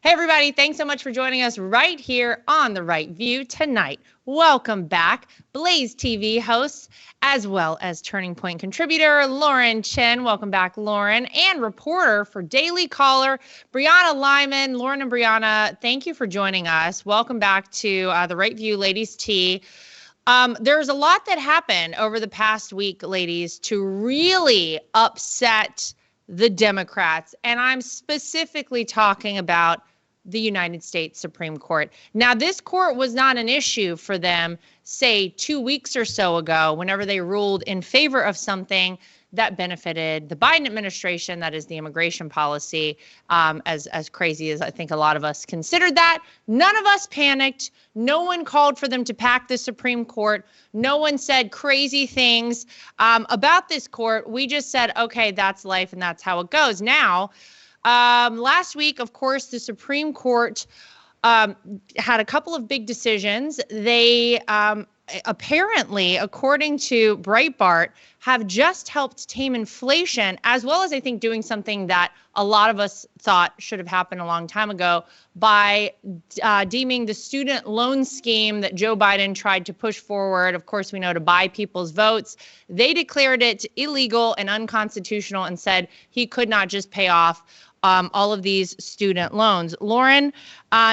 Hey, everybody. Thanks so much for joining us right here on The Right View tonight. Welcome back, Blaze TV hosts, as well as Turning Point contributor Lauren Chen. Welcome back, Lauren, and reporter for Daily Caller, Brianna Lyman. Lauren and Brianna, thank you for joining us. Welcome back to The Right View Ladies Tea. There's a lot that happened over the past week, ladies, to really upset the Democrats. And I'm specifically talking about the United States Supreme Court. Now, this court was not an issue for them, say, 2 weeks or so ago, whenever they ruled in favor of something that benefited the Biden administration, that is the immigration policy, as crazy as I think a lot of us considered that. None of us panicked. No one called for them to pack the Supreme Court. No one said crazy things about this court. We just said, okay, that's life and that's how it goes. Now, last week, of course, the Supreme Court had a couple of big decisions. They apparently, according to Breitbart, have just helped tame inflation, as well as I think doing something that a lot of us thought should have happened a long time ago by deeming the student loan scheme that Joe Biden tried to push forward, of course, we know, to buy people's votes. They declared it illegal and unconstitutional and said he could not just pay off all of these student loans. Lauren,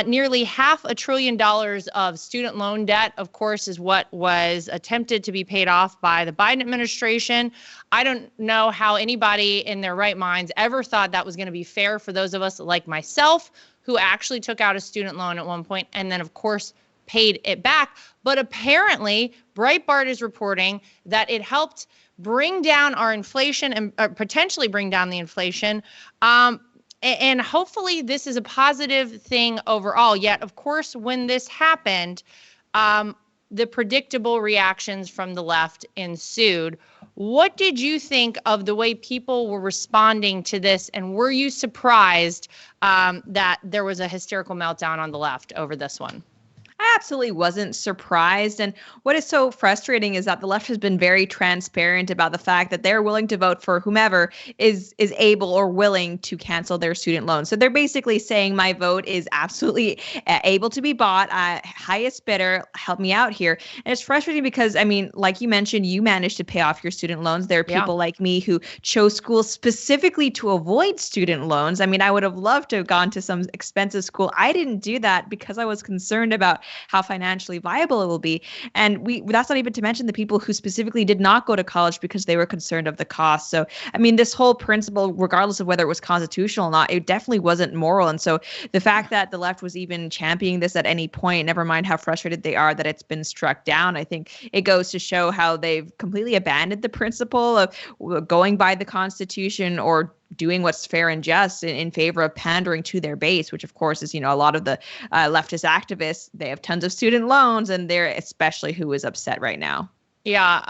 nearly $500 billion of student loan debt, of course, is what was attempted to be paid off by the Biden administration. I don't know how anybody in their right minds ever thought that was going to be fair for those of us like myself who actually took out a student loan at one point and then, of course, paid it back. But apparently, Breitbart is reporting that it helped bring down our inflation and potentially bring down the inflation. And hopefully this is a positive thing overall. Yet, of course, when this happened, the predictable reactions from the left ensued. What did you think of the way people were responding to this? And were you surprised that there was a hysterical meltdown on the left over this one? I absolutely wasn't surprised. And what is so frustrating is that the left has been very transparent about the fact that they're willing to vote for whomever is able or willing to cancel their student loan. So they're basically saying my vote is absolutely able to be bought. Highest bidder, help me out here. And it's frustrating because, I mean, like you mentioned, you managed to pay off your student loans. There are people like me who chose schools specifically to avoid student loans. I mean, I would have loved to have gone to some expensive school. I didn't do that because I was concerned about how financially viable it will be. And that's not even to mention the people who specifically did not go to college because they were concerned of the cost. So, I mean, this whole principle, regardless of whether it was constitutional or not, it definitely wasn't moral. And so the fact that the left was even championing this at any point, never mind how frustrated they are that it's been struck down, I think it goes to show how they've completely abandoned the principle of going by the Constitution or doing what's fair and just in favor of pandering to their base, which of course is, a lot of the leftist activists. They have tons of student loans and they're especially who is upset right now. Yeah.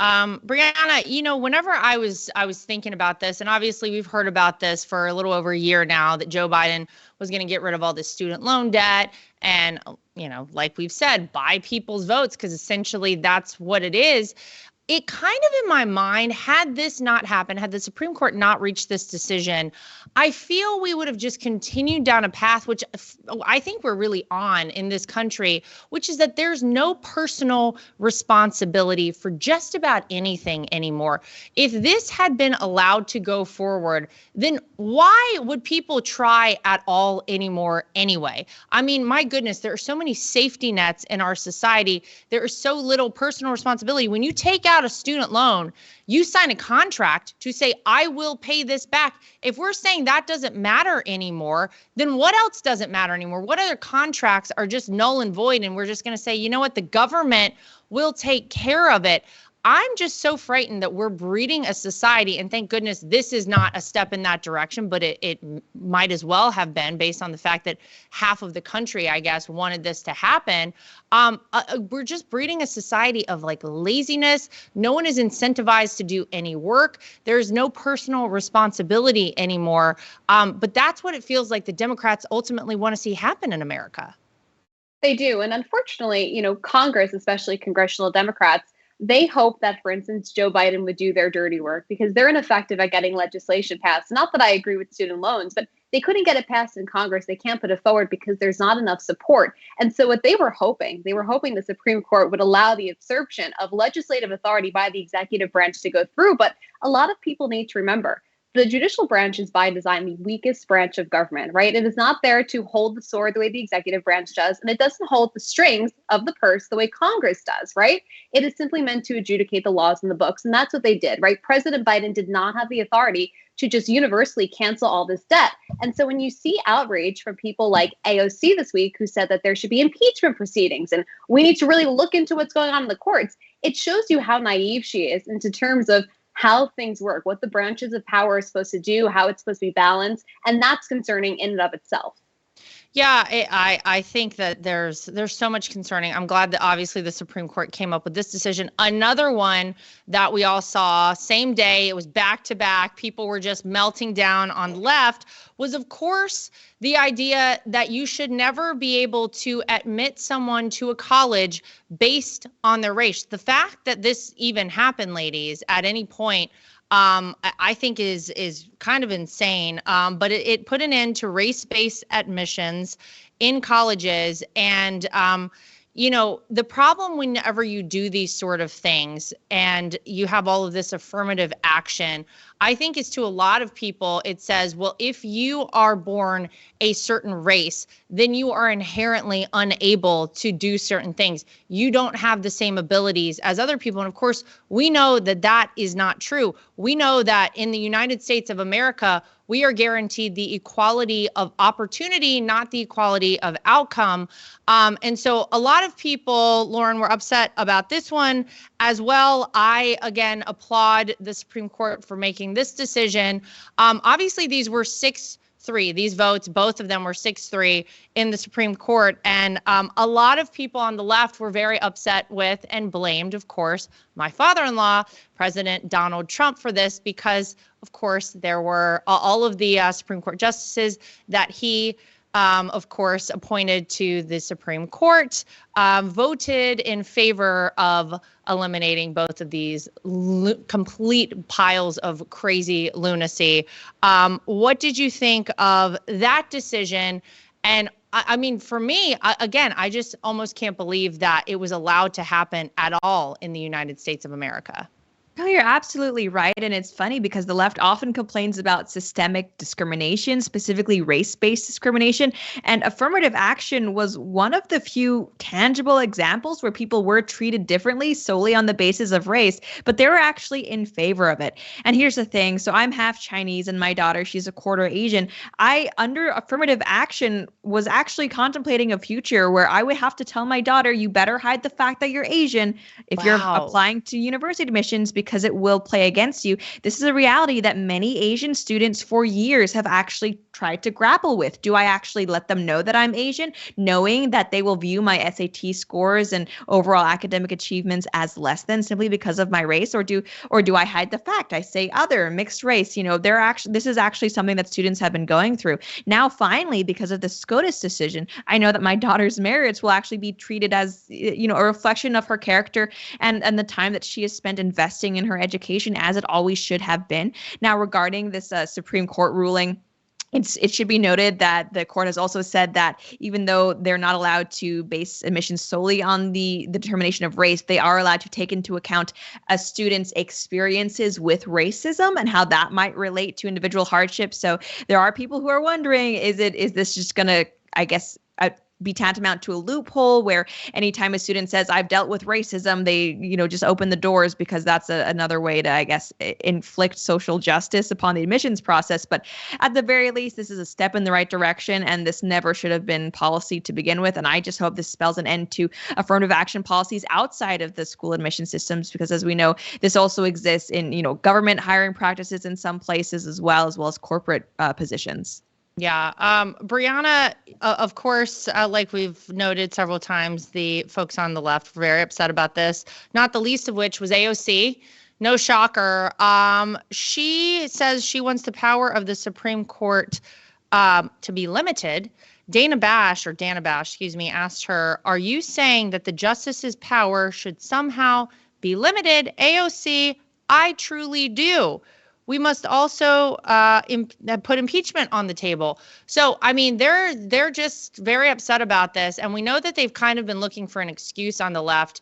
Brianna, whenever I was thinking about this, and obviously we've heard about this for a little over a year now, that Joe Biden was going to get rid of all this student loan debt and, like we've said, buy people's votes, because essentially that's what it is. It kind of in my mind, had this not happened, had the Supreme Court not reached this decision, I feel we would have just continued down a path, which I think we're really on in this country, which is that there's no personal responsibility for just about anything anymore. If this had been allowed to go forward, then why would people try at all anymore anyway? I mean, my goodness, there are so many safety nets in our society. There is so little personal responsibility. When you take out a student loan, you sign a contract to say, I will pay this back. If we're saying that doesn't matter anymore, then what else doesn't matter anymore? What other contracts are just null and void? And we're just going to say, you know what, the government will take care of it. I'm just so frightened that we're breeding a society, and thank goodness this is not a step in that direction, but it might as well have been, based on the fact that half of the country, I guess, wanted this to happen. We're just breeding a society of like laziness. No one is incentivized to do any work. There's no personal responsibility anymore. But that's what it feels like the Democrats ultimately want to see happen in America. They do. And unfortunately, Congress, especially congressional Democrats, they hope that, for instance, Joe Biden would do their dirty work because they're ineffective at getting legislation passed. Not that I agree with student loans, but they couldn't get it passed in Congress. They can't put it forward because there's not enough support. And so what they were hoping the Supreme Court would allow the usurpation of legislative authority by the executive branch to go through. But a lot of people need to remember, the judicial branch is by design the weakest branch of government, right? It is not there to hold the sword the way the executive branch does, and it doesn't hold the strings of the purse the way Congress does, right? It is simply meant to adjudicate the laws in the books, and that's what they did, right? President Biden did not have the authority to just universally cancel all this debt. And so when you see outrage from people like AOC this week, who said that there should be impeachment proceedings and we need to really look into what's going on in the courts, it shows you how naive she is into terms of how things work, what the branches of power are supposed to do, how it's supposed to be balanced. And that's concerning in and of itself. Yeah, I think that there's so much concerning. I'm glad that obviously the Supreme Court came up with this decision. Another one that we all saw same day, it was back to back, people were just melting down on the left, was of course the idea that you should never be able to admit someone to a college based on their race. The fact that this even happened, ladies, at any point, I think is kind of insane. But it put an end to race-based admissions in colleges. And, the problem whenever you do these sort of things and you have all of this affirmative action, I think is to a lot of people, it says, well, if you are born a certain race, then you are inherently unable to do certain things. You don't have the same abilities as other people. And of course, we know that that is not true. We know that in the United States of America, we are guaranteed the equality of opportunity, not the equality of outcome. And so a lot of people, Lauren, were upset about this one as well. I, again, applaud the Supreme Court for making this decision. Obviously, these were 6-3. These votes, both of them were 6-3 in the Supreme Court. And a lot of people on the left were very upset with and blamed, of course, my father-in-law, President Donald Trump, for this because, of course, there were all of the Supreme Court justices that he of course, appointed to the Supreme Court, voted in favor of eliminating both of these complete piles of crazy lunacy. What did you think of that decision? And I mean, for me, again, I just almost can't believe that it was allowed to happen at all in the United States of America. No, you're absolutely right. And it's funny because the left often complains about systemic discrimination, specifically race-based discrimination. And affirmative action was one of the few tangible examples where people were treated differently solely on the basis of race, but they were actually in favor of it. And here's the thing. So I'm half Chinese and my daughter, she's a quarter Asian. I, under affirmative action, was actually contemplating a future where I would have to tell my daughter, you better hide the fact that you're Asian if you're applying to university admissions, because it will play against you. This is a reality that many Asian students for years have actually tried to grapple with. Do I actually let them know that I'm Asian, knowing that they will view my SAT scores and overall academic achievements as less than simply because of my race? Or do I hide the fact? I say other, mixed race. This is actually something that students have been going through. Now, finally, because of the SCOTUS decision, I know that my daughter's merits will actually be treated as, a reflection of her character and the time that she has spent investing in her education, as it always should have been. Now, regarding this Supreme Court ruling, it should be noted that the court has also said that even though they're not allowed to base admissions solely on the determination of race, they are allowed to take into account a student's experiences with racism and how that might relate to individual hardship. So there are people who are wondering, is this just going to, I guess, be tantamount to a loophole where anytime a student says, I've dealt with racism, they, just open the doors because that's another way to, I guess, inflict social justice upon the admissions process. But at the very least, this is a step in the right direction, and this never should have been policy to begin with. And I just hope this spells an end to affirmative action policies outside of the school admission systems, because as we know, this also exists in, government hiring practices in some places as well as corporate positions. Yeah. Brianna, of course, like we've noted several times, the folks on the left were very upset about this, not the least of which was AOC. No shocker. She says she wants the power of the Supreme Court to be limited. Dana Bash, asked her, are you saying that the justice's power should somehow be limited? AOC, I truly do. we must also put impeachment on the table. So, I mean, they're just very upset about this. And we know that they've kind of been looking for an excuse on the left.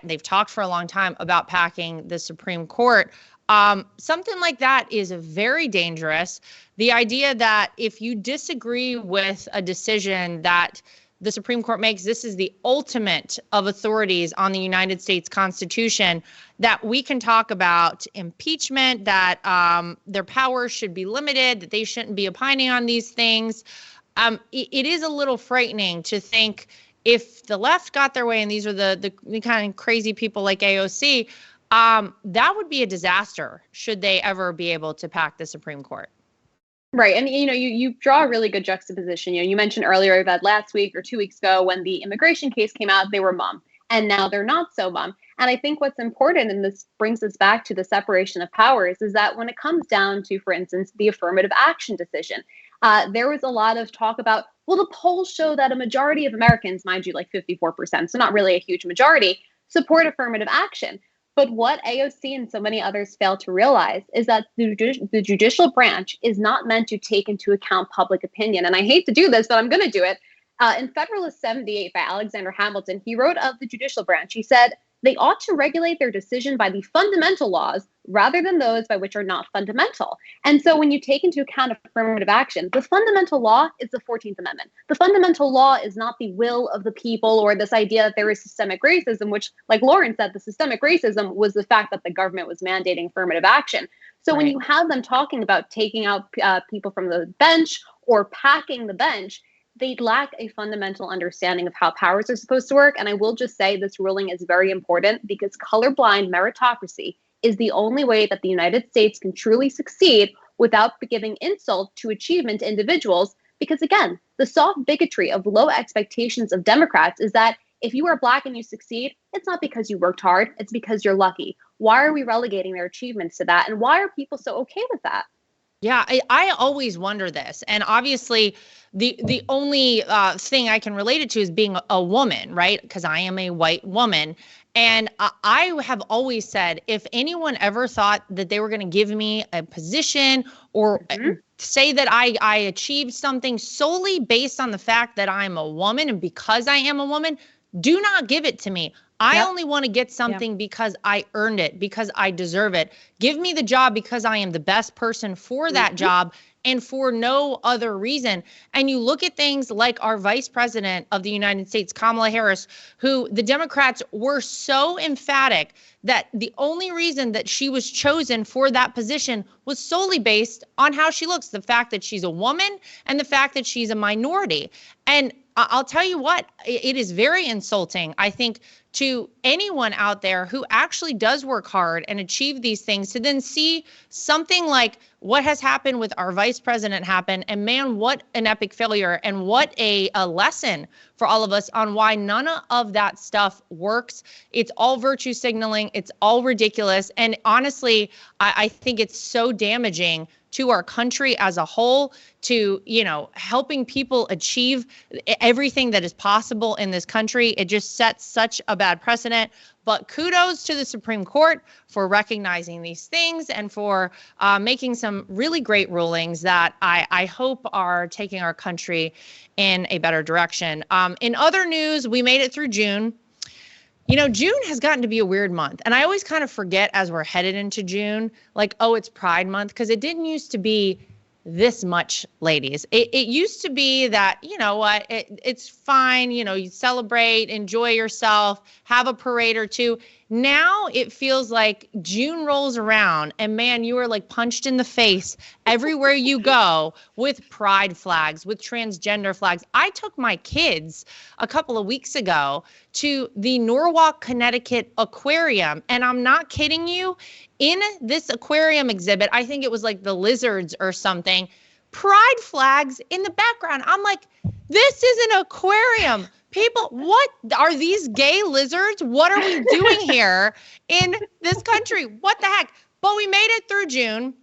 They've talked for a long time about packing the Supreme Court. Something like that is very dangerous. The idea that if you disagree with a decision that the Supreme Court makes, this is the ultimate of authorities on the United States Constitution, that we can talk about impeachment, that their powers should be limited, that they shouldn't be opining on these things. It is a little frightening to think if the left got their way and these are the kind of crazy people like AOC, that would be a disaster should they ever be able to pack the Supreme Court. Right. And, you draw a really good juxtaposition. You mentioned earlier that last week or 2 weeks ago when the immigration case came out, they were mum. And now they're not so mum. And I think what's important, and this brings us back to the separation of powers, is that when it comes down to, for instance, the affirmative action decision, there was a lot of talk about, well, the polls show that a majority of Americans, mind you, like 54%, so not really a huge majority, support affirmative action. But what AOC and so many others fail to realize is that the judicial branch is not meant to take into account public opinion. And I hate to do this, but I'm going to do it. In Federalist 78 by Alexander Hamilton, he wrote of the judicial branch, he said, they ought to regulate their decision by the fundamental laws rather than those by which are not fundamental. And so when you take into account affirmative action, the fundamental law is the 14th Amendment. The fundamental law is not the will of the people or this idea that there is systemic racism, which, like Lauren said, the systemic racism was the fact that the government was mandating affirmative action. So when you have them talking about taking out people from the bench or packing the bench, they lack a fundamental understanding of how powers are supposed to work. And I will just say this ruling is very important because colorblind meritocracy is the only way that the United States can truly succeed without giving insult to achievement to individuals. Because again, the soft bigotry of low expectations of Democrats is that if you are Black and you succeed, it's not because you worked hard, it's because you're lucky. Why are we relegating their achievements to that? And why are people so okay with that? Yeah, I always wonder this. And obviously, the only thing I can relate it to is being a woman, right? Because I am a white woman. And I have always said, if anyone ever thought that they were going to give me a position or say that I achieved something solely based on the fact that I'm a woman and because I am a woman, do not give it to me. I only want to get something because I earned it, because I deserve it. Give me the job because I am the best person for that job and for no other reason. And you look at things like our vice president of the United States, Kamala Harris, who the Democrats were so emphatic that the only reason that she was chosen for that position was solely based on how she looks, the fact that she's a woman and the fact that she's a minority. And I'll tell you what, it is very insulting, I think, to anyone out there who actually does work hard and achieve these things to then see something like what has happened with our vice president happen. And man, what an epic failure and what a lesson for all of us on why none of that stuff works. It's all virtue signaling. It's all ridiculous. And honestly, I think it's so damaging to our country as a whole, to, helping people achieve everything that is possible in this country. It just sets such a bad precedent. But kudos to the Supreme Court for recognizing these things and for making some really great rulings that I hope are taking our country in a better direction. In other news, we made it through June. June has gotten to be a weird month. And I always kind of forget as we're headed into June, like, oh, it's Pride Month, because it didn't used to be this much, ladies. It used to be that, it's fine. You celebrate, enjoy yourself, have a parade or two. Now it feels like June rolls around and man, you are like punched in the face everywhere you go with pride flags, with transgender flags. I took my kids a couple of weeks ago to the Norwalk, Connecticut aquarium. And I'm not kidding you. In this aquarium exhibit, I think it was like the lizards or something, pride flags in the background. I'm like, this is an aquarium. People, what are these gay lizards? What are we doing here in this country? What the heck? But we made it through June.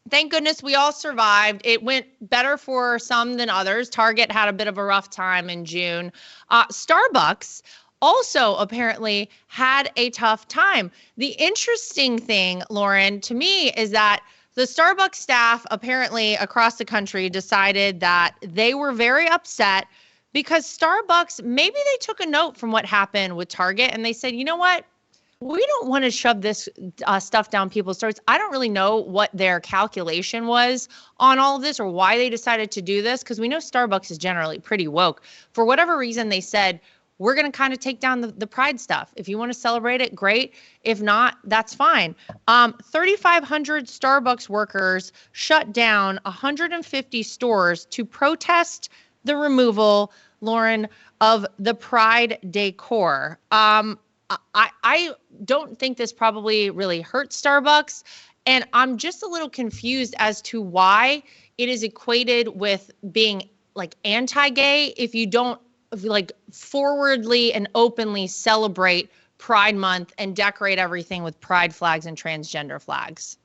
Thank goodness we all survived. It went better for some than others. Target had a bit of a rough time in June. Starbucks also apparently had a tough time. The interesting thing, Lauren, to me is that the Starbucks staff apparently across the country decided that they were very upset because Starbucks, maybe they took a note from what happened with Target and they said, you know what? We don't want to shove this stuff down people's throats. I don't really know what their calculation was on all of this or why they decided to do this, because we know Starbucks is generally pretty woke. For whatever reason, they said, we're going to kind of take down the pride stuff. If you want to celebrate it, great. If not, that's fine. 3,500 Starbucks workers shut down 150 stores to protest the removal, Lauren, of the pride decor. I don't think this probably really hurts Starbucks. And I'm just a little confused as to why it is equated with being like anti-gay if you don't like forwardly and openly celebrate Pride Month and decorate everything with pride flags and transgender flags.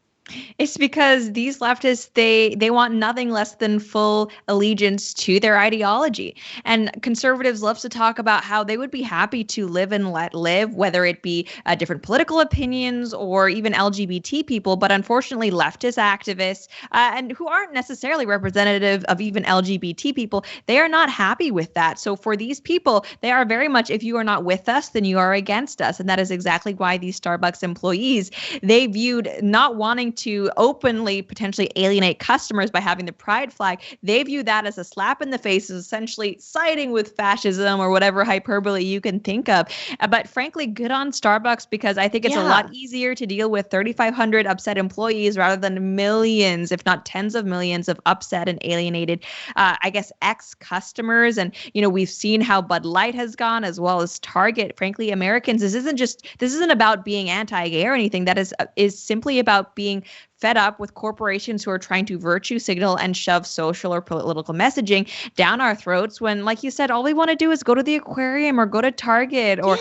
It's because these leftists, they want nothing less than full allegiance to their ideology. And conservatives love to talk about how they would be happy to live and let live, whether it be different political opinions or even LGBT people. But unfortunately, leftist activists and who aren't necessarily representative of even LGBT people, they are not happy with that. So for these people, they are very much, if you are not with us, then you are against us. And that is exactly why these Starbucks employees, they viewed not wanting to openly potentially alienate customers by having the pride flag. They view that as a slap in the face, as essentially siding with fascism or whatever hyperbole you can think of. But frankly, good on Starbucks, because I think it's a lot easier to deal with 3,500 upset employees rather than millions, if not tens of millions of upset and alienated, I guess, ex-customers. And, we've seen how Bud Light has gone as well as Target. Frankly, Americans, this isn't about being anti-gay or anything. That is simply about being fed up with corporations who are trying to virtue signal and shove social or political messaging down our throats when, like you said, all we want to do is go to the aquarium or go to Target or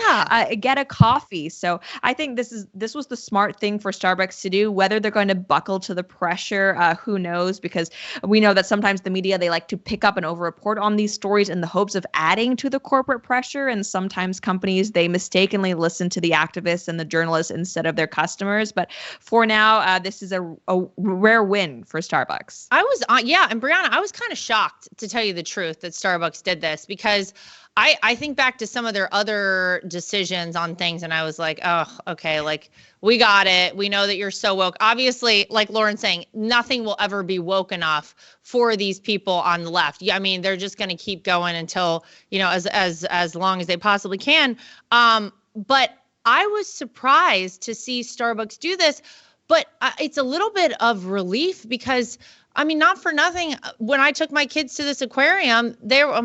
get a coffee. So I think this was the smart thing for Starbucks to do. Whether they're going to buckle to the pressure, who knows? Because we know that sometimes the media, they like to pick up and overreport on these stories in the hopes of adding to the corporate pressure. And sometimes companies, they mistakenly listen to the activists and the journalists instead of their customers. But for now, this is a rare win for Starbucks. And Brianna, I was kind of shocked, to tell you the truth, that Starbucks did this, because I think back to some of their other decisions on things and I was like, oh, okay, like we got it. We know that you're so woke. Obviously, like Lauren's saying, nothing will ever be woke enough for these people on the left. I mean, they're just going to keep going until, as long as they possibly can. But I was surprised to see Starbucks do this. But it's a little bit of relief because, I mean, not for nothing, when I took my kids to this aquarium, they were,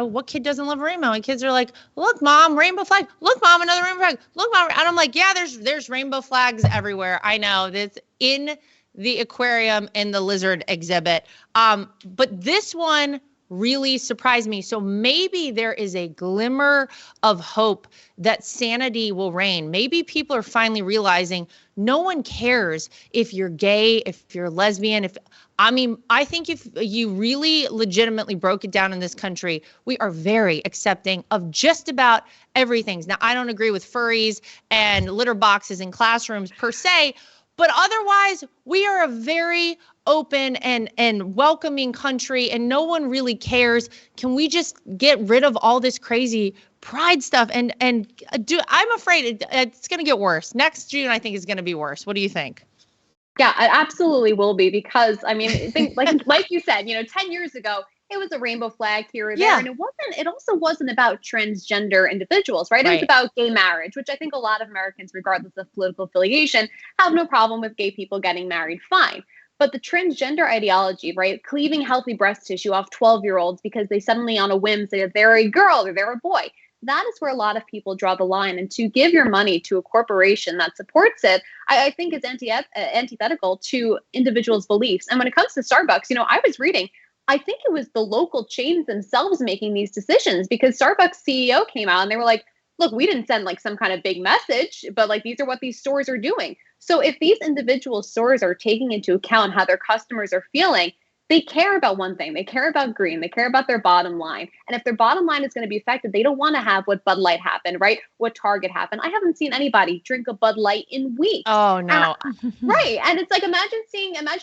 what kid doesn't love a rainbow? My kids are like, look, Mom, rainbow flag. Look, Mom, another rainbow flag. Look, Mom. And I'm like, yeah, there's rainbow flags everywhere. I know. That's in the aquarium in the lizard exhibit. But this one really surprised me. So maybe there is a glimmer of hope that sanity will reign. Maybe people are finally realizing no one cares if you're gay, if you're lesbian, I think if you really legitimately broke it down in this country, we are very accepting of just about everything. Now, I don't agree with furries and litter boxes in classrooms per se, but otherwise, we are a very open and welcoming country, and no one really cares. Can we just get rid of all this crazy pride stuff? And I'm afraid it's going to get worse. Next June, I think, is going to be worse. What do you think? Yeah, it absolutely will be, because I mean, like you said, 10 years ago, it was a rainbow flag here or there. And it also wasn't about transgender individuals, right? It was about gay marriage, which I think a lot of Americans, regardless of political affiliation, have no problem with gay people getting married. Fine. But the transgender ideology, right? Cleaving healthy breast tissue off 12-year-olds because they suddenly on a whim say that they're a girl or they're a boy. That is where a lot of people draw the line. And to give your money to a corporation that supports it, I think is antithetical to individuals' beliefs. And when it comes to Starbucks, I was reading, I think it was the local chains themselves making these decisions, because Starbucks CEO came out and they were like, look, we didn't send like some kind of big message, but like these are what these stores are doing. So if these individual stores are taking into account how their customers are feeling, they care about one thing. They care about green. They care about their bottom line. And if their bottom line is going to be affected, they don't want to have what Bud Light happened, right? What Target happened. I haven't seen anybody drink a Bud Light in weeks. Oh no. Right. And it's like, imagine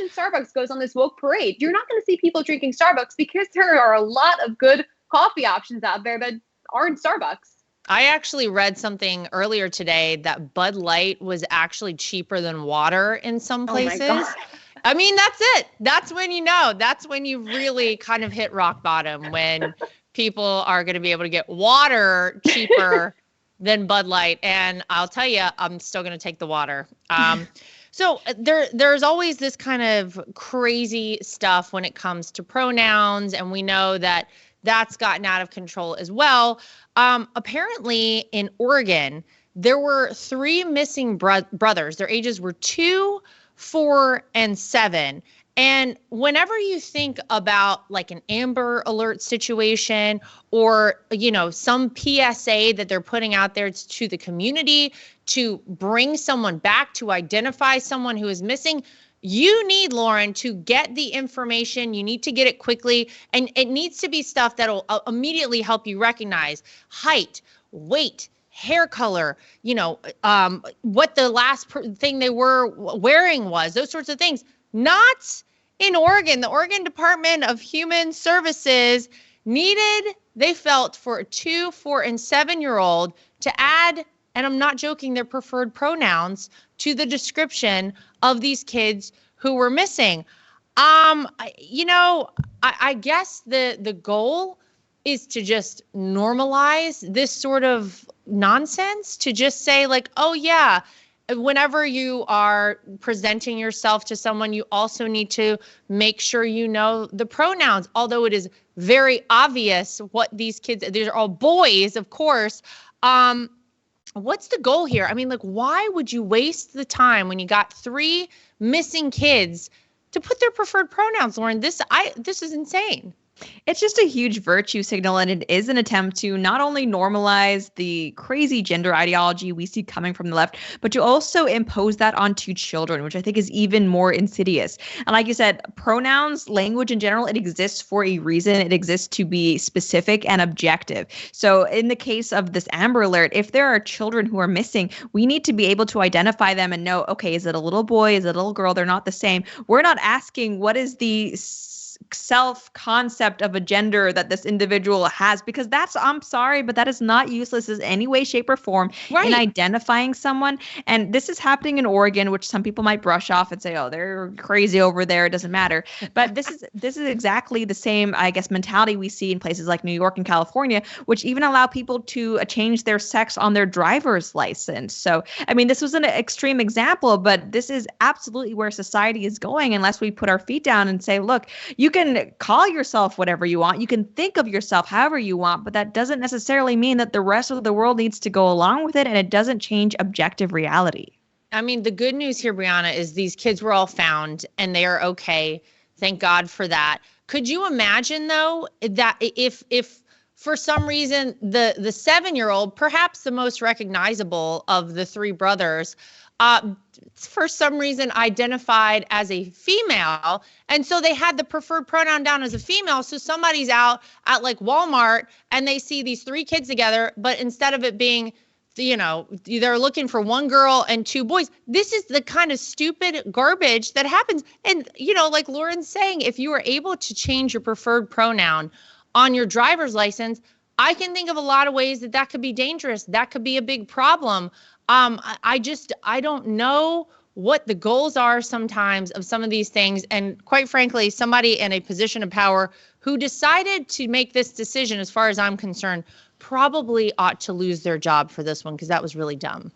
Starbucks goes on this woke parade. You're not going to see people drinking Starbucks because there are a lot of good coffee options out there that aren't Starbucks. I actually read something earlier today that Bud Light was actually cheaper than water in some places. Oh my God. I mean, that's it. That's when you know. That's when you really kind of hit rock bottom, when people are going to be able to get water cheaper than Bud Light. And I'll tell you, I'm still going to take the water. So there's always this kind of crazy stuff when it comes to pronouns, and we know that that's gotten out of control as well. Apparently in Oregon, there were 3 missing brothers. Their ages were 2, 4, and 7. And whenever you think about like an Amber Alert situation, or, some PSA that they're putting out there to the community to bring someone back, to identify someone who is missing, you need, Lauren, to get the information. You need to get it quickly. And it needs to be stuff that'll immediately help you recognize height, weight, hair color, what the last thing they were wearing was, those sorts of things. Not in Oregon. The Oregon Department of Human Services they felt for a 2, 4, and 7-year-old to add, and I'm not joking, their preferred pronouns to the description of these kids who were missing. I guess the goal is to just normalize this sort of nonsense, to just say like, oh yeah, whenever you are presenting yourself to someone, you also need to make sure you know the pronouns, although it is very obvious what these kids are all boys, of course. What's the goal here? I mean, like, why would you waste the time when you got 3 missing kids to put their preferred pronouns, Lauren? This is insane. It's just a huge virtue signal, and it is an attempt to not only normalize the crazy gender ideology we see coming from the left, but to also impose that onto children, which I think is even more insidious. And like you said, pronouns, language in general, it exists for a reason. It exists to be specific and objective. So in the case of this Amber Alert, if there are children who are missing, we need to be able to identify them and know, okay, is it a little boy? Is it a little girl? They're not the same. We're not asking what is the self-concept of a gender that this individual has, because I'm sorry, but that is not useless in any way, shape, or form in identifying someone. And this is happening in Oregon, which some people might brush off and say, oh, they're crazy over there, it doesn't matter. But this is exactly the same, I guess, mentality we see in places like New York and California, which even allow people to change their sex on their driver's license. So, I mean, this was an extreme example, but this is absolutely where society is going unless we put our feet down and say, look, you can call yourself whatever you want. You can think of yourself however you want, but that doesn't necessarily mean that the rest of the world needs to go along with it, and it doesn't change objective reality. I mean, the good news here, Brianna, is these kids were all found and they are okay. Thank God for that. Could you imagine, though, that if for some reason the 7-year-old, perhaps the most recognizable of the 3 brothers, for some reason identified as a female, and so they had the preferred pronoun down as a female, so somebody's out at like Walmart and they see these 3 kids together, but instead of it being, they're looking for 1 girl and 2 boys. This is the kind of stupid garbage that happens. And like Lauren's saying, if you were able to change your preferred pronoun on your driver's license, I can think of a lot of ways that could be dangerous. That could be a big problem. I don't know what the goals are sometimes of some of these things. And quite frankly, somebody in a position of power who decided to make this decision, as far as I'm concerned, probably ought to lose their job for this one, because that was really dumb.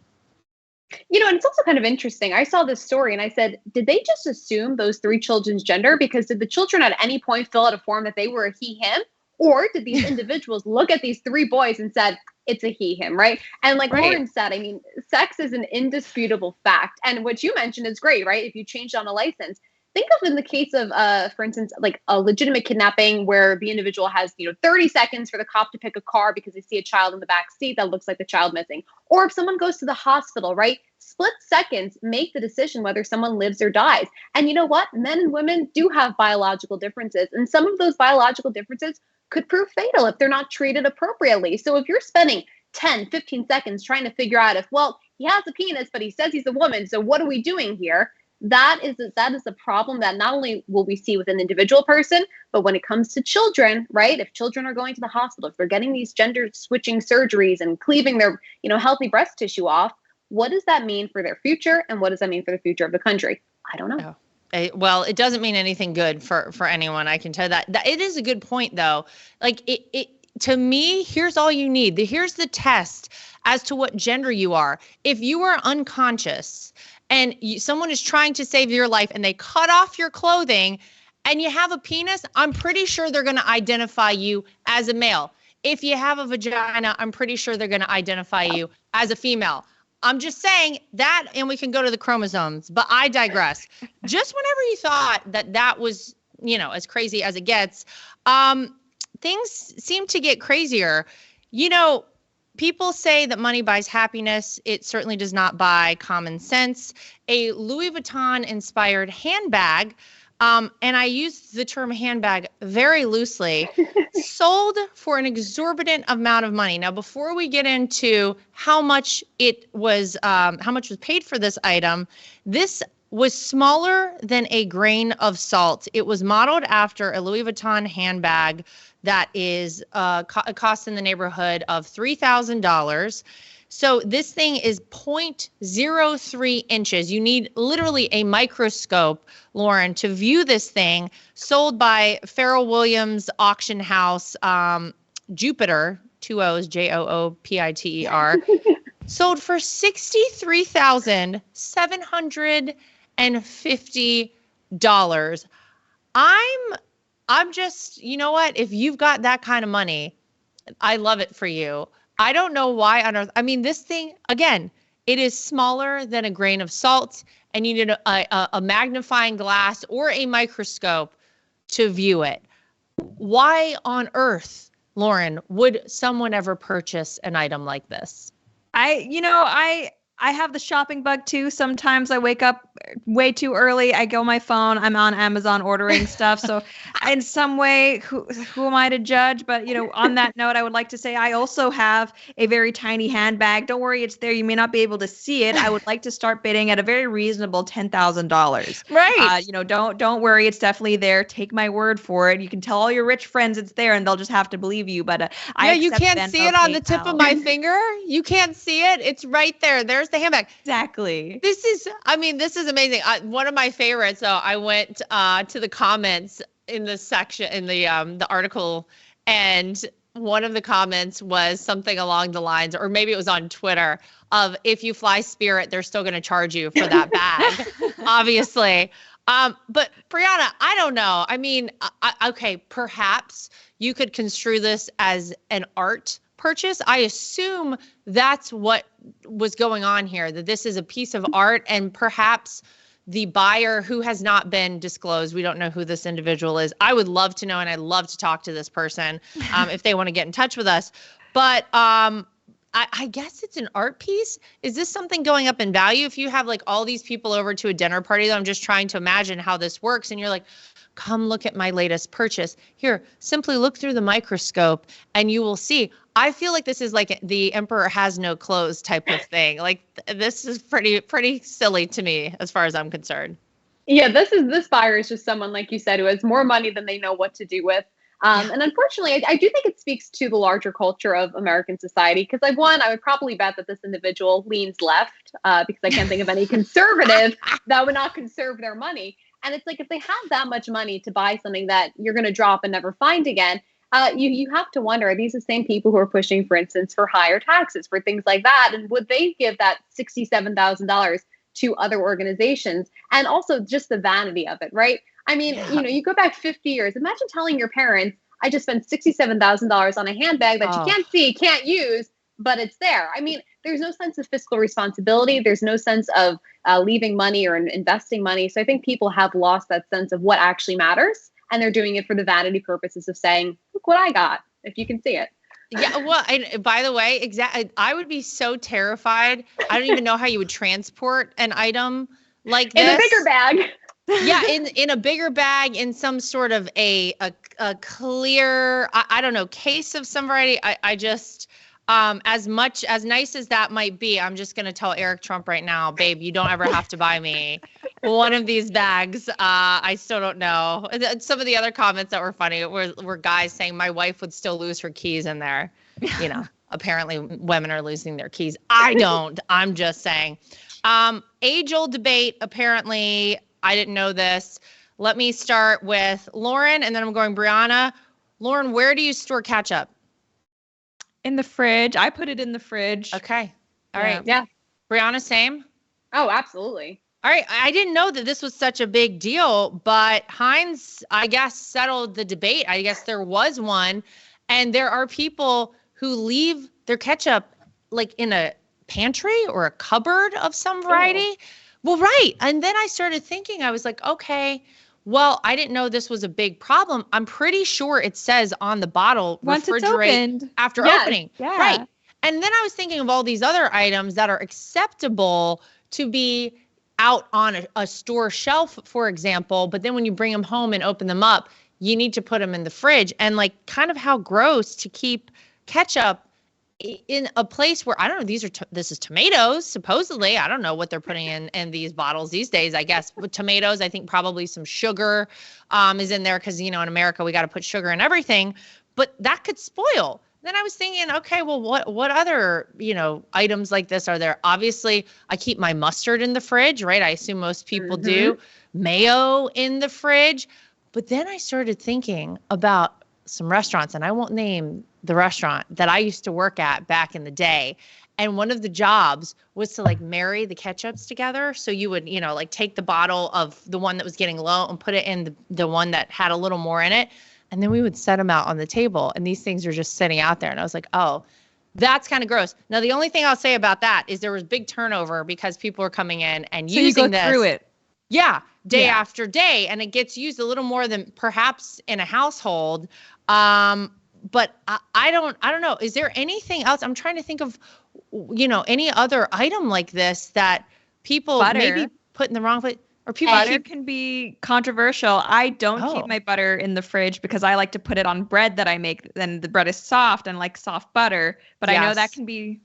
And it's also kind of interesting. I saw this story and I said, did they just assume those 3 children's gender? Because did the children at any point fill out a form that they were a he, him? Or did these individuals look at these 3 boys and said, it's a he, him, right? And like Lauren said, I mean, sex is an indisputable fact. And what you mentioned is great, right? If you changed on a license, think of in the case of, for instance, like a legitimate kidnapping where the individual has, 30 seconds for the cop to pick a car because they see a child in the back seat that looks like the child missing. Or if someone goes to the hospital, right? split seconds make the decision whether someone lives or dies. And you know what? Men and women do have biological differences. And some of those biological differences could prove fatal if they're not treated appropriately. So if you're spending 10, 15 seconds trying to figure out if, well, he has a penis, but he says he's a woman, so what are we doing here? That is a problem that not only will we see with an individual person, but when it comes to children, right? If children are going to the hospital, if they're getting these gender switching surgeries and cleaving their, healthy breast tissue off, what does that mean for their future? And what does that mean for the future of the country? I don't know. Well, it doesn't mean anything good for anyone. I can tell that. It is a good point, though. Like it to me, here's all you need. Here's the test as to what gender you are. If you are unconscious and someone is trying to save your life and they cut off your clothing and you have a penis, I'm pretty sure they're going to identify you as a male. If you have a vagina, I'm pretty sure they're going to identify you as a female. I'm just saying that, and we can go to the chromosomes, but I digress. Just whenever you thought that was, as crazy as it gets, things seem to get crazier. People say that money buys happiness. It certainly does not buy common sense. A Louis Vuitton-inspired handbag, and I use the term handbag very loosely, sold for an exorbitant amount of money. Now, before we get into how much was paid for this item, this was smaller than a grain of salt. It was modeled after a Louis Vuitton handbag that is costs in the neighborhood of $3,000. So this thing is 0.03 inches. You need literally a microscope, Lauren, to view this thing. Sold by Farrell Williams Auction House, Jupiter, 2 O's, Joopiter. Sold for $63,750. I'm just, you know what? If you've got that kind of money, I love it for you. I don't know why on earth. I mean, this thing, again, it is smaller than a grain of salt, and you need a magnifying glass or a microscope to view it. Why on earth, Lauren, would someone ever purchase an item like this? I have the shopping bug too. Sometimes I wake up way too early. I go on my phone. I'm on Amazon ordering stuff. So in some way, who am I to judge? But, on that note, I would like to say I also have a very tiny handbag. Don't worry, it's there. You may not be able to see it. I would like to start bidding at a very reasonable $10,000. Right. Don't worry. It's definitely there. Take my word for it. You can tell all your rich friends it's there and they'll just have to believe you. But you can't see it on the tip of my finger. You can't see it. It's right there. There's the handbag. Exactly. This is amazing. One of my favorites. So I went to the comments in the section in the article, and one of the comments was something along the lines, or maybe it was on Twitter, of if you fly Spirit, they're still going to charge you for that bag, obviously. But Brianna, I don't know. I mean, okay, perhaps you could construe this as an art purchase. I assume that's what was going on here, that this is a piece of art, and perhaps the buyer, who has not been disclosed, we don't know who this individual is. I would love to know, and I'd love to talk to this person if they want to get in touch with us. But I guess it's an art piece. Is this something going up in value? If you have like all these people over to a dinner party, I'm just trying to imagine how this works, and you're like, come look at my latest purchase. Here, simply look through the microscope and you will see. I feel like this is like the emperor has no clothes type of thing. Like this is pretty silly to me as far as I'm concerned. Yeah, this buyer is just someone, like you said, who has more money than they know what to do with. And unfortunately, I do think it speaks to the larger culture of American society, because I would probably bet that this individual leans left, because I can't think of any conservative that would not conserve their money. And it's like, if they have that much money to buy something that you're going to drop and never find again, you have to wonder, are these the same people who are pushing, for instance, for higher taxes, for things like that? And would they give that $67,000 to other organizations? And also just the vanity of it, right? I mean, you go back 50 years. Imagine telling your parents, I just spent $67,000 on a handbag that you can't see, can't use, but it's there. I mean, there's no sense of fiscal responsibility. There's no sense of leaving money or investing money. So I think people have lost that sense of what actually matters. And they're doing it for the vanity purposes of saying, look what I got, if you can see it. Yeah, well, and by the way, exactly, I would be so terrified. I don't even know how you would transport an item like In a this. bigger bag. Yeah, in a bigger bag, in some sort of a clear, I don't know, case of some variety. I just, as nice as that might be, I'm just gonna tell Eric Trump right now, babe, you don't ever have to buy me one of these bags. I still don't know. Some of the other comments that were funny were guys saying my wife would still lose her keys in there. You know, apparently women are losing their keys. I don't. I'm just saying. Age-old debate, apparently. I didn't know this. Let me start with Lauren, and then I'm going Brianna. Lauren, where do you store ketchup? In the fridge. I put it in the fridge. Okay. All right. Yeah. Brianna, same? Oh, absolutely. All right. I didn't know that this was such a big deal, but Heinz, I guess, settled the debate. I guess there was one. And there are people who leave their ketchup like in a pantry or a cupboard of some variety. Ew. Well, right. And then I started thinking, I was like, okay, well, I didn't know this was a big problem. I'm pretty sure it says on the bottle, Once it's refrigerate opened. after Yes. opening. Yeah. Right. And then I was thinking of all these other items that are acceptable to be out on a store shelf, for example. But then when you bring them home and open them up, you need to put them in the fridge. And like kind of how gross to keep ketchup in a place where, I don't know, this is tomatoes, supposedly. I don't know what they're putting in these bottles these days, I guess. With tomatoes, I think probably some sugar is in there because, you know, in America, we got to put sugar in everything. But that could spoil. Then I was thinking, okay, well, what other, you know, items like this are there? Obviously, I keep my mustard in the fridge, right? I assume most people do. Mayo in the fridge. But then I started thinking about some restaurants, and I won't name the restaurant that I used to work at back in the day. And one of the jobs was to like marry the ketchups together. So you would, you know, like take the bottle of the one that was getting low and put it in the one that had a little more in it. And then we would set them out on the table, and these things are just sitting out there. And I was like, oh, that's kind of gross. Now, the only thing I'll say about that is there was big turnover because people are coming in and So using you go through it. Yeah, day after day, and it gets used a little more than perhaps in a household. But I don't know. Is there anything else? I'm trying to think of, you know, any other item like this that people maybe put in the wrong place, or people butter can be controversial. I don't keep my butter in the fridge because I like to put it on bread that I make. Then the bread is soft and like soft butter. But I know that can be.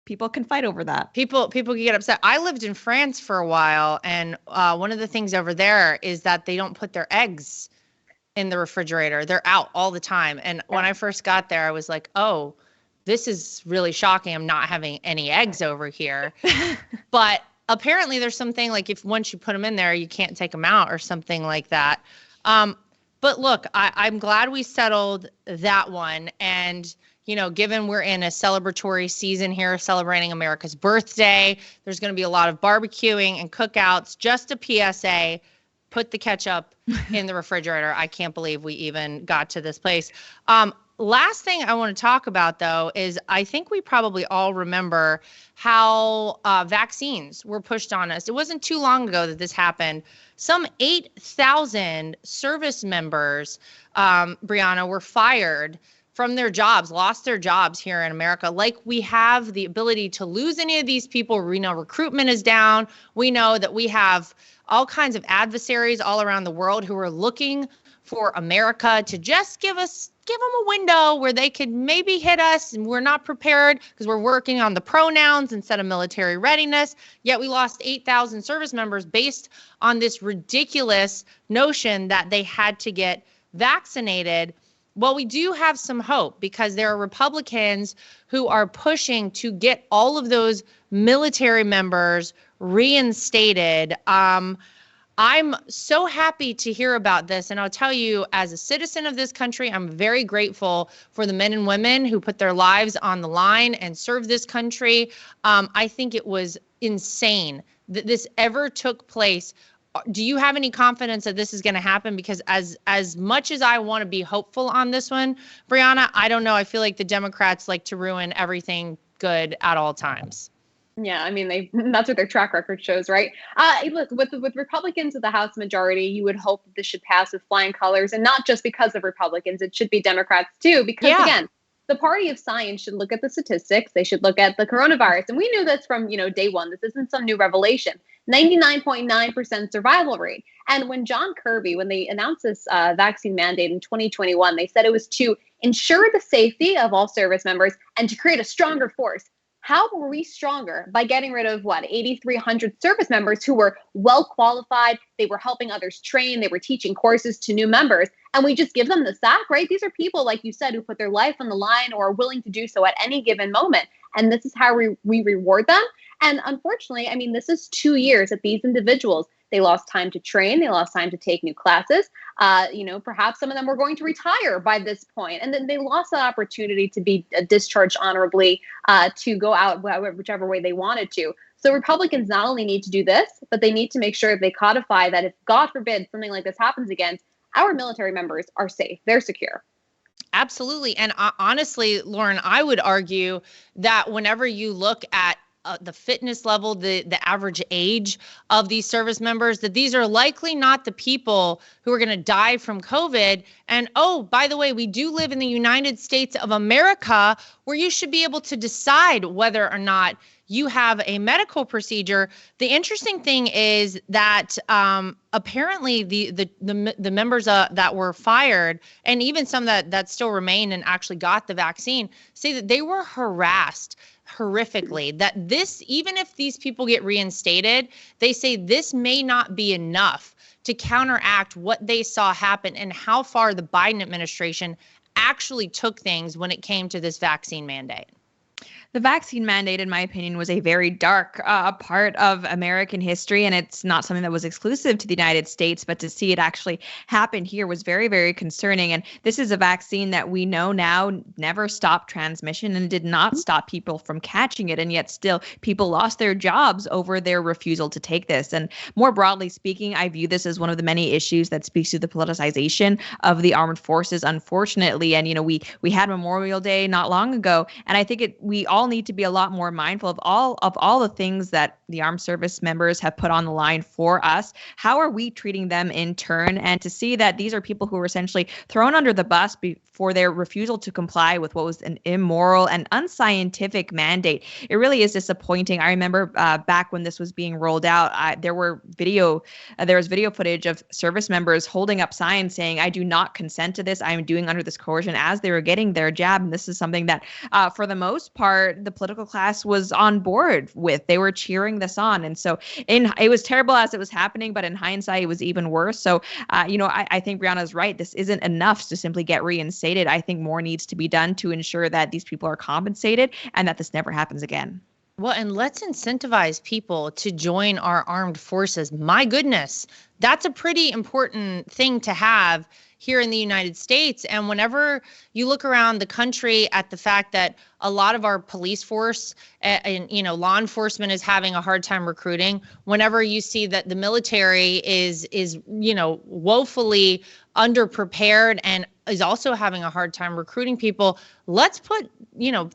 People can fight over that. People can get upset. I lived in France for a while, and one of the things over there is that they don't put their eggs in the refrigerator. They're out all the time. And when I first got there, I was like, oh, this is really shocking. I'm not having any eggs over here. But apparently there's something like if once you put them in there, you can't take them out or something like that. But look, I'm glad we settled that one. And you know, given we're in a celebratory season here, celebrating America's birthday, there's going to be a lot of barbecuing and cookouts. Just a PSA, put the ketchup in the refrigerator. I can't believe we even got to this place. Last thing I want to talk about, though, is I think we probably all remember how vaccines were pushed on us. It wasn't too long ago that this happened. Some 8,000 service members, Brianna, were fired from their jobs, lost their jobs here in America. Like we have the ability to lose any of these people. We know recruitment is down. We know that we have all kinds of adversaries all around the world who are looking for America to just give them a window where they could maybe hit us, and we're not prepared because we're working on the pronouns instead of military readiness. Yet we lost 8,000 service members based on this ridiculous notion that they had to get vaccinated. Well, we do have some hope because there are Republicans who are pushing to get all of those military members reinstated. I'm so happy to hear about this. And I'll tell you, as a citizen of this country, I'm very grateful for the men and women who put their lives on the line and serve this country. I think it was insane that this ever took place. Do you have any confidence that this is going to happen? Because as much as I want to be hopeful on this one, Brianna, I don't know. I feel like the Democrats like to ruin everything good at all times. Yeah, I mean, that's what their track record shows, right? Look, with Republicans of the House majority, you would hope that this should pass with flying colors, and not just because of Republicans. It should be Democrats too, because again, the party of science should look at the statistics. They should look at the coronavirus. And we knew this from, day one. This isn't some new revelation. 99.9% survival rate. And when John Kirby, when they announced this vaccine mandate in 2021, they said it was to ensure the safety of all service members and to create a stronger force. How were we stronger? By getting rid of 8,300 service members who were well qualified. They were helping others train. They were teaching courses to new members. And we just give them the sack, right? These are people, like you said, who put their life on the line or are willing to do so at any given moment. And this is how we reward them. And unfortunately, I mean, this is 2 years that these individuals, they lost time to train. They lost time to take new classes. Perhaps some of them were going to retire by this point. And then they lost that opportunity to be discharged honorably, to go out whichever way they wanted to. So Republicans not only need to do this, but they need to make sure they codify that if, God forbid, something like this happens again, our military members are safe. They're secure. Absolutely. And honestly, Lauren, I would argue that whenever you look at the fitness level, the average age of these service members, that these are likely not the people who are going to die from COVID. And oh, by the way, we do live in the United States of America, where you should be able to decide whether or not you have a medical procedure. The interesting thing is that apparently the members that were fired, and even some that still remain and actually got the vaccine, say that they were harassed horrifically, that this, even if these people get reinstated, they say this may not be enough to counteract what they saw happen and how far the Biden administration actually took things when it came to this vaccine mandate. The vaccine mandate, in my opinion, was a very dark part of American history, and it's not something that was exclusive to the United States, but to see it actually happen here was very, very concerning. And this is a vaccine that we know now never stopped transmission and did not stop people from catching it, and yet still people lost their jobs over their refusal to take this. And more broadly speaking, I view this as one of the many issues that speaks to the politicization of the armed forces, unfortunately. And, we had Memorial Day not long ago, and I think we all need to be a lot more mindful of all the things that the armed service members have put on the line for us. How are we treating them in turn? And to see that these are people who were essentially thrown under the bus for their refusal to comply with what was an immoral and unscientific mandate. It really is disappointing. I remember back when this was being rolled out, there was video footage of service members holding up signs saying, "I do not consent to this. I am doing under this coercion," as they were getting their jab. And this is something that, for the most part, the political class was on board with. They were cheering this on. And so it was terrible as it was happening, but in hindsight, it was even worse. So, I think Brianna's right. This isn't enough to simply get reinstated. I think more needs to be done to ensure that these people are compensated and that this never happens again. Well, and let's incentivize people to join our armed forces. My goodness, that's a pretty important thing to have here in the United States. And whenever you look around the country at the fact that a lot of our police force and law enforcement is having a hard time recruiting, whenever you see that the military is woefully underprepared and is also having a hard time recruiting people, let's put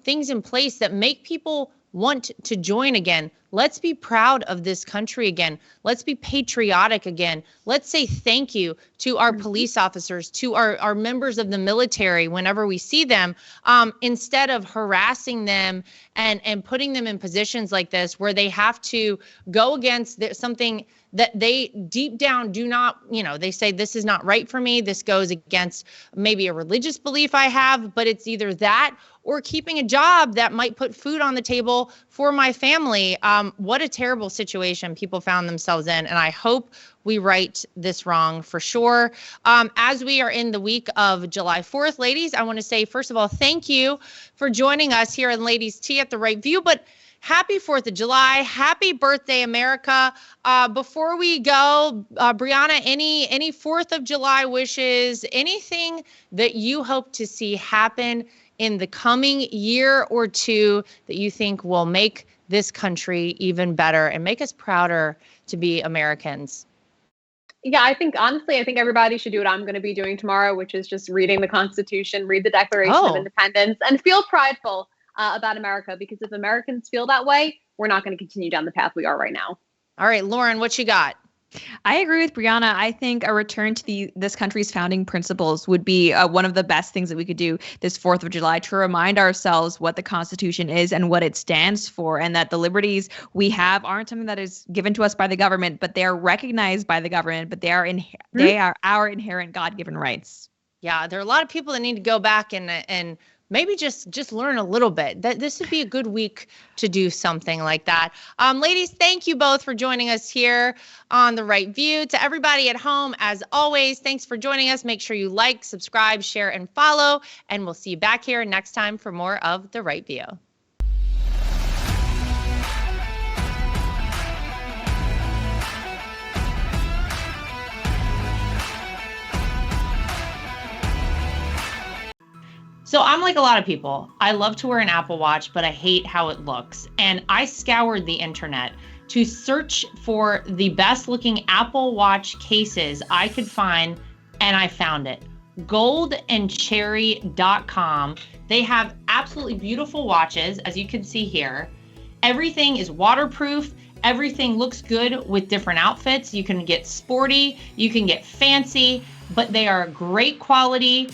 things in place that make people want to join again. Let's be proud of this country again. Let's be patriotic again. Let's say thank you to our police officers, to our members of the military whenever we see them, instead of harassing them and putting them in positions like this where they have to go against something that they deep down do not, they say this is not right for me. This goes against maybe a religious belief I have, but it's either that or keeping a job that might put food on the table for my family. What a terrible situation people found themselves in. And I hope we right this wrong for sure. As we are in the week of July 4th, ladies, I want to say, first of all, thank you for joining us here in Ladies Tea at the Right View. But happy 4th of July. Happy birthday, America. Before we go, Brianna, any 4th of July wishes, anything that you hope to see happen in the coming year or two that you think will make this country even better and make us prouder to be Americans? Yeah, I think everybody should do what I'm going to be doing tomorrow, which is just reading the Constitution, read the Declaration of Independence, and feel prideful about America. Because if Americans feel that way, we're not going to continue down the path we are right now. All right, Lauren, what you got? I agree with Brianna. I think a return to this country's founding principles would be one of the best things that we could do this 4th of July, to remind ourselves what the Constitution is and what it stands for, and that the liberties we have aren't something that is given to us by the government, but they are recognized by the government, but they are our inherent God-given rights. Yeah, there are a lot of people that need to go back and maybe just learn a little bit. That this would be a good week to do something like that. Ladies, thank you both for joining us here on The Right View. To everybody at home, as always, thanks for joining us. Make sure you like, subscribe, share, and follow, and we'll see you back here next time for more of The Right View. So I'm like a lot of people. I love to wear an Apple Watch, but I hate how it looks. And I scoured the internet to search for the best looking Apple Watch cases I could find, and I found it. goldandcherry.com. They have absolutely beautiful watches, as you can see here. Everything is waterproof. Everything looks good with different outfits. You can get sporty, you can get fancy, but they are great quality,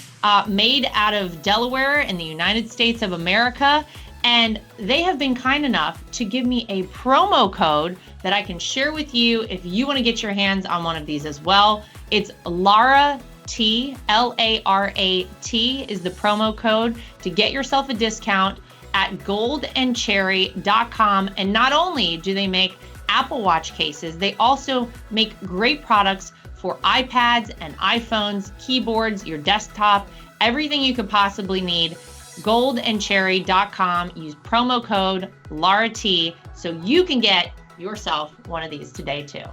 made out of Delaware in the United States of America. And they have been kind enough to give me a promo code that I can share with you if you want to get your hands on one of these as well. It's Lara T, L-A-R-A-T is the promo code to get yourself a discount at goldandcherry.com. And not only do they make Apple Watch cases, they also make great products for iPads and iPhones, keyboards, your desktop, everything you could possibly need. Goldandcherry.com. Use promo code LARAT so you can get yourself one of these today too.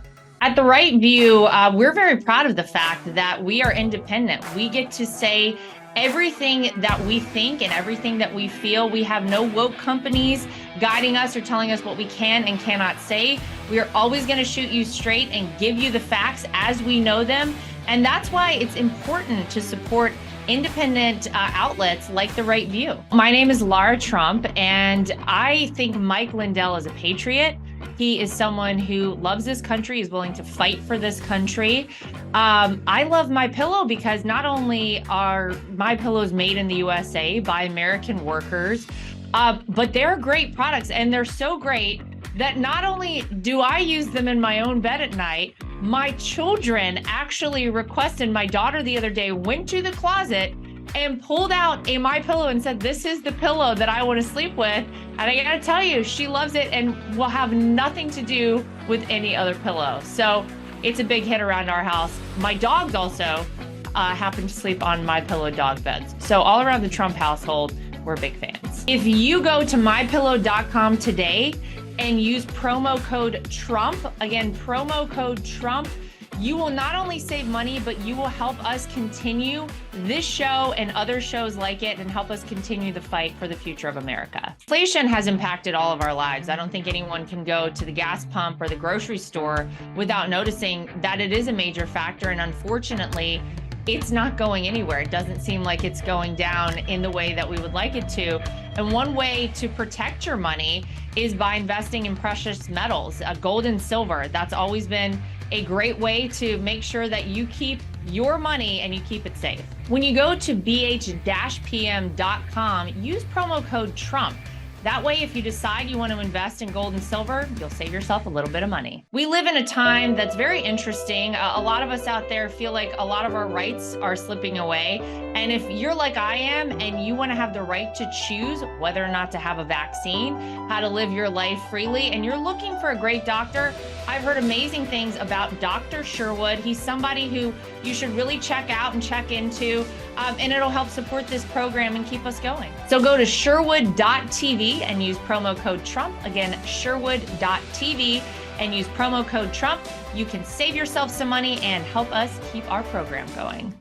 At The Right View, we're very proud of the fact that we are independent. We get to say everything that we think and everything that we feel. We have no woke companies guiding us or telling us what we can and cannot say. We are always going to shoot you straight and give you the facts as we know them. And that's why it's important to support independent outlets like The Right View. My name is Lara Trump, and I think Mike Lindell is a patriot. He is someone who loves this country, is willing to fight for this country. I love MyPillow because not only are MyPillows made in the USA by American workers, but they're great products, and they're so great that not only do I use them in my own bed at night, my children actually requested. My daughter the other day went to the closet and pulled out a MyPillow and said, "This is the pillow that I want to sleep with." And I gotta tell you, she loves it and will have nothing to do with any other pillow. So it's a big hit around our house. My dogs also happen to sleep on MyPillow dog beds. So all around the Trump household, we're big fans. If you go to mypillow.com today and use promo code Trump, again, promo code Trump, you will not only save money, but you will help us continue this show and other shows like it and help us continue the fight for the future of America. Inflation has impacted all of our lives. I don't think anyone can go to the gas pump or the grocery store without noticing that it is a major factor. And unfortunately, it's not going anywhere. It doesn't seem like it's going down in the way that we would like it to. And one way to protect your money is by investing in precious metals, gold and silver. That's always been a great way to make sure that you keep your money and you keep it safe. When you go to bh-pm.com, use promo code Trump. That way, if you decide you want to invest in gold and silver, you'll save yourself a little bit of money. We live in a time that's very interesting. A lot of us out there feel like a lot of our rights are slipping away. And if you're like I am and you want to have the right to choose whether or not to have a vaccine, how to live your life freely, and you're looking for a great doctor, I've heard amazing things about Dr. Sherwood. He's somebody who you should really check out and check into, and it'll help support this program and keep us going. So go to sherwood.tv and use promo code Trump. Again, sherwood.tv and use promo code Trump. You can save yourself some money and help us keep our program going.